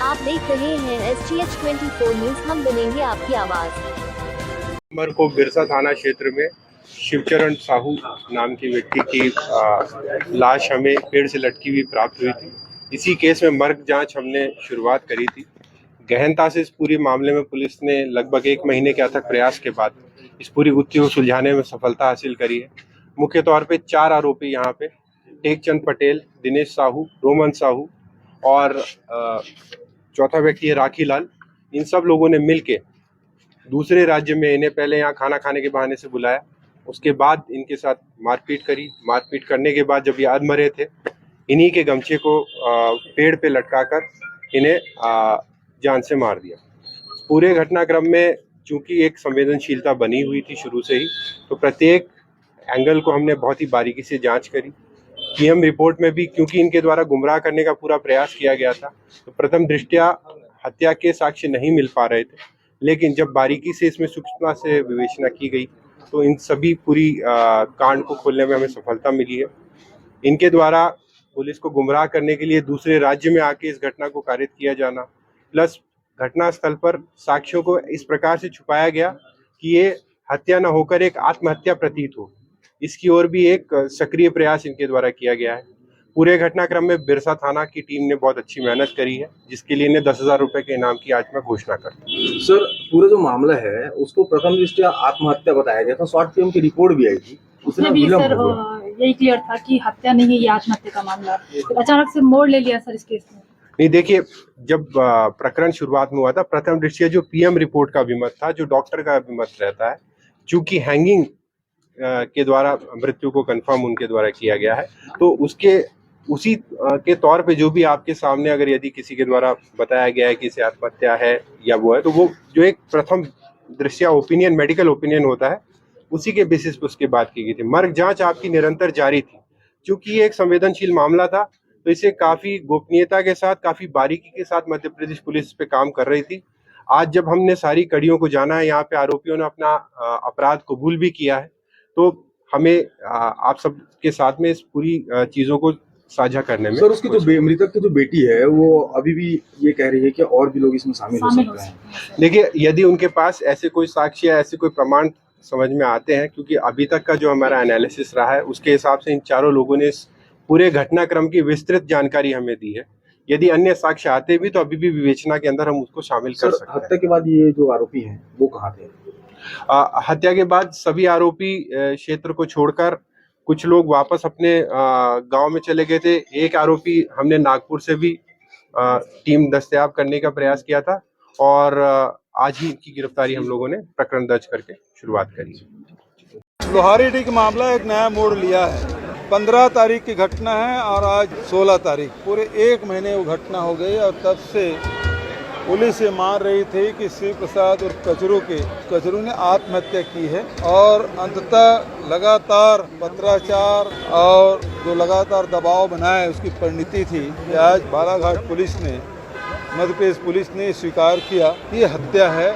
आप देख रहे हैं SGH 24 न्यूज, हम बनेंगे आपकी आवाज। नंबर को बिरसा थाना क्षेत्र में शिवचरण साहू नाम के व्यक्ति की लाश हमें पेड़ से लटकी हुई प्राप्त हुई थी। इसी केस में मर्ग जांच हमने शुरुआत करी थी। गहनता से इस पूरी मामले में पुलिस ने लगभग 1 महीने के अथक प्रयास के बाद इस पूरी गुत्थी को सुलझाने में सफलता हासिल करी है। मुख्य तौर पे 4 आरोपी यहाँ पे टेकचंद पटेल, दिनेश साहू, रोमन साहू और चौथा व्यक्ति है राखी लाल। इन सब लोगों ने मिलके दूसरे राज्य में इन्हें पहले यहाँ खाना खाने के बहाने से बुलाया, उसके बाद इनके साथ मारपीट करी। मारपीट करने के बाद जब ये अधमरे थे, इन्हीं के गमछे को पेड़ पे लटकाकर इन्हें जान से मार दिया। पूरे घटनाक्रम में चूंकि एक संवेदनशीलता बनी हुई थी शुरू से ही, तो प्रत्येक एंगल को हमने बहुत ही बारीकी से जांच करी। पीएम रिपोर्ट में भी क्योंकि इनके द्वारा गुमराह करने का पूरा प्रयास किया गया था, तो प्रथम दृष्टया हत्या के साक्ष्य नहीं मिल पा रहे थे, लेकिन जब बारीकी से इसमें सूक्ष्मता से विवेचना की गई तो इन सभी पूरी कांड को खोलने में हमें सफलता मिली है। इनके द्वारा पुलिस को गुमराह करने के लिए दूसरे राज्य में आके इस घटना को कारित किया जाना, प्लस घटना स्थल पर साक्ष्यों को इस प्रकार से छुपाया गया कि ये हत्या न होकर एक आत्महत्या प्रतीत हो, इसकी ओर भी एक सक्रिय प्रयास इनके द्वारा किया गया है। पूरे घटनाक्रम में बिरसा थाना की टीम ने बहुत अच्छी मेहनत करी है, जिसके लिए इन्हें 10,000 रुपए के इनाम की आज मैं घोषणा करता हूँ। सर, पूरा जो मामला है उसको प्रथम दृष्टया आत्महत्या बताया गया था, शॉर्ट फिल्म की रिपोर्ट भी आई थी, उसमें विलंब हो गया। यही क्लियर था कि हत्या नहीं है, ये आत्महत्या का मामला। अचानक से मोड़ ले लिया सर इस केस में। नहीं, देखिए, जब प्रकरण शुरुआत में हुआ था, प्रथम दृष्टया जो पीएम रिपोर्ट का अभिमत था, जो डॉक्टर का अभिमत रहता है, चूंकि हैंगिंग के द्वारा मृत्यु को कंफर्म उनके द्वारा किया गया है, तो उसी के तौर पे जो भी आपके सामने अगर यदि किसी के द्वारा बताया गया है कि इसे आत्महत्या है या वो है, तो वो जो एक प्रथम दृष्टया ओपिनियन, मेडिकल ओपिनियन होता है, उसी के बेसिस पे उसकी बात की गई थी। मर्ग जांच आपकी निरंतर जारी थी। चूंकि ये एक संवेदनशील मामला था, तो इसे काफी गोपनीयता के साथ, काफी बारीकी के साथ मध्य प्रदेश पुलिस पे काम कर रही थी। आज जब हमने सारी कड़ियों को जाना है, यहाँ पे आरोपियों ने अपना अपराध कबूल भी किया है, तो हमें आप सबके साथ में इस पूरी चीजों को साझा करने में। सर, उसकी जो मृतक की जो बेटी है वो अभी भी ये कह रही है कि और भी लोग इसमें शामिल हो सकते हैं। देखिए, यदि उनके पास ऐसे कोई साक्ष्य या ऐसे कोई प्रमाण समझ में आते हैं, क्योंकि अभी तक का जो हमारा एनालिसिस रहा है उसके हिसाब से इन चारों लोगों ने इस पूरे घटनाक्रम की विस्तृत जानकारी हमें दी है। यदि अन्य साक्ष्य आते भी तो अभी भी विवेचना के अंदर हम उसको शामिल कर सकते हैं। हत्या के बाद ये जो आरोपी हैं वो कहाँ थे? हत्या के बाद सभी आरोपी क्षेत्र को छोड़कर कुछ लोग वापस अपने गांव में चले गए थे। एक आरोपी हमने नागपुर से भी टीम दस्तयाब करने का प्रयास किया था, और आज ही इनकी गिरफ्तारी हम लोगों ने प्रकरण दर्ज करके शुरुआत करी। लोहारीडीह का मामला एक नया मोड़ लिया है। 15 तारीख की घटना है और आज 16 तारीख, पूरे 1 महीने वो घटना हो गई, और तब से पुलिस ये मान रही थी कि शिव प्रसाद और कचरू ने आत्महत्या की है। और अंततः लगातार पत्राचार और जो लगातार दबाव बनाए उसकी परिणति थी कि आज बालाघाट पुलिस ने, मध्य प्रदेश पुलिस ने स्वीकार किया कि ये हत्या है,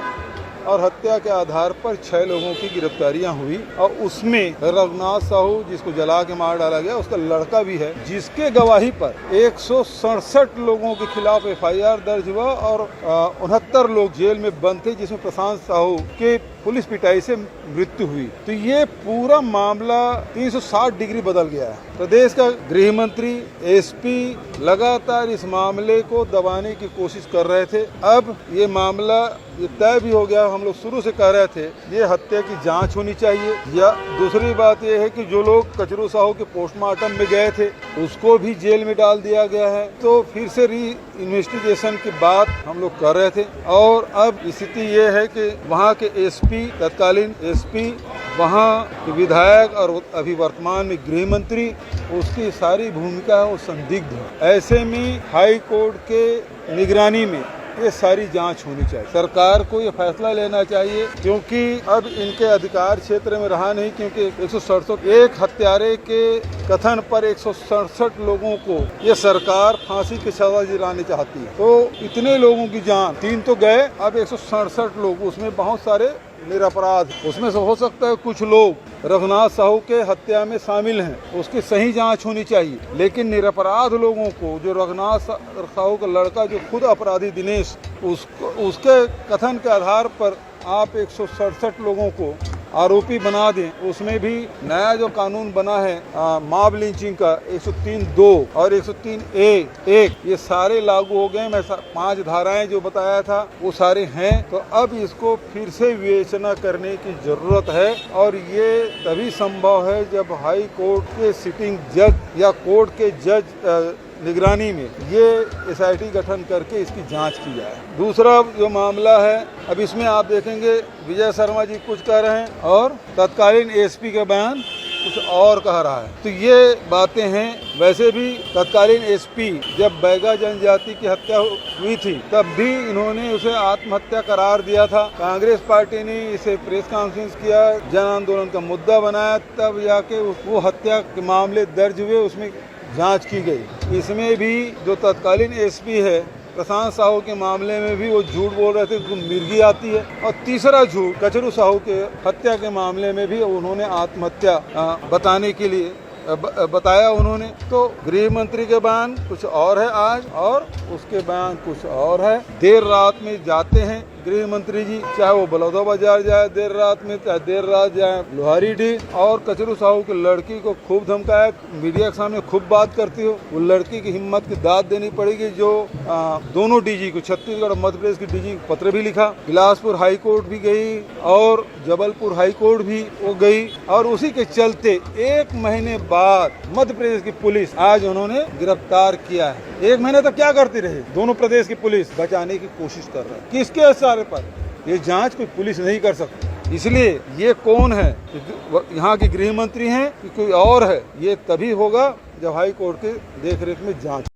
और हत्या के आधार पर 6 लोगों की गिरफ्तारियां हुई, और उसमें रघुनाथ साहू जिसको जला के मार डाला गया, उसका लड़का भी है, जिसके गवाही पर 167 लोगों के खिलाफ FIR दर्ज हुआ, और 69 लोग जेल में बंद थे, जिसमें प्रशांत साहू के पुलिस पिटाई से मृत्यु हुई। तो ये पूरा मामला 360 डिग्री बदल गया है। प्रदेश का गृह मंत्री, SP लगातार इस मामले को दबाने की कोशिश कर रहे थे। अब ये मामला ये तय भी हो गया। हम लोग शुरू से कह रहे थे ये हत्या की जांच होनी चाहिए, या दूसरी बात ये है कि जो लोग कचरू साहू के पोस्टमार्टम में गए थे उसको भी जेल में डाल दिया गया है। तो फिर से री इन्वेस्टिगेशन की बात हम लोग कर रहे थे, और अब स्थिति ये है कि वहाँ के SP, तत्कालीन SP, वहाँ के विधायक और अभी वर्तमान में गृह मंत्री, उसकी सारी भूमिका है वो संदिग्ध है। ऐसे में हाई कोर्ट के निगरानी में ये सारी जांच होनी चाहिए। सरकार को ये फैसला लेना चाहिए, क्योंकि अब इनके अधिकार क्षेत्र में रहा नहीं, क्योंकि 167 एक हत्यारे के कथन पर 167 लोगों को ये सरकार फांसी की सजा दिलानी चाहती है। तो इतने लोगों की जान, 3 तो गए, अब 167 लोग, उसमें बहुत सारे निरपराध, उसमें से हो सकता है कुछ लोग रघुनाथ साहू के हत्या में शामिल हैं, उसकी सही जांच होनी चाहिए। लेकिन निरपराध लोगों को, जो रघुनाथ साहू का लड़का जो खुद अपराधी दिनेश, उसके कथन के आधार पर आप 167 लोगों को आरोपी बना दें। उसमें भी नया जो कानून बना है मॉब लिंचिंग का 103(2) और 103(1), ये सारे लागू हो गए। मैं 5 धाराएं जो बताया था वो सारे हैं। तो अब इसको फिर से विवेचना करने की जरूरत है, और ये तभी संभव है जब हाई कोर्ट के सिटिंग जज या कोर्ट के जज निगरानी में ये SIT गठन करके इसकी जांच की जाए। दूसरा जो मामला है, अब इसमें आप देखेंगे विजय शर्मा जी कुछ कह रहे हैं और तत्कालीन SP का बयान कुछ और कह रहा है। तो ये बातें हैं। वैसे भी तत्कालीन SP जब बैगा जनजाति की हत्या हुई थी तब भी इन्होंने उसे आत्महत्या करार दिया था। कांग्रेस पार्टी ने इसे प्रेस कॉन्फ्रेंस किया, जन आंदोलन का मुद्दा बनाया, तब जाके वो हत्या के मामले दर्ज हुए, उसमें जांच की गई। इसमें भी जो तत्कालीन SP है प्रशांत साहू के मामले में भी वो झूठ बोल रहे थे, उनको मिर्गी आती है। और तीसरा झूठ कचरू साहू के हत्या के मामले में भी उन्होंने आत्महत्या बताने के लिए बताया उन्होंने। तो गृह मंत्री के बयान कुछ और है आज, और उसके बयान कुछ और है। देर रात में जाते हैं गृह मंत्री जी, चाहे वो बलौदा बाजार जाए देर रात में, चाहे देर रात जाए लोहारीडीह, और कचरू साहू की लड़की को खूब धमकाया, मीडिया के सामने खूब बात करती हो। वो लड़की की हिम्मत की दाद देनी पड़ेगी जो दोनों DG को, छत्तीसगढ़ और मध्य प्रदेश की DG को पत्र भी लिखा, बिलासपुर हाई कोर्ट भी गई और जबलपुर हाई कोर्ट भी वो गई, और उसी के चलते 1 महीने बाद मध्य प्रदेश की पुलिस आज उन्होंने गिरफ्तार किया है। 1 महीने तक क्या करती रही? दोनों प्रदेश की पुलिस बचाने की कोशिश कर रहा है। किसके इशारे पर? ये जांच कोई पुलिस नहीं कर सकती। इसलिए ये कौन है, यहाँ के गृह मंत्री हैं कि कोई और है, ये तभी होगा जब हाई कोर्ट के देखरेख में जांच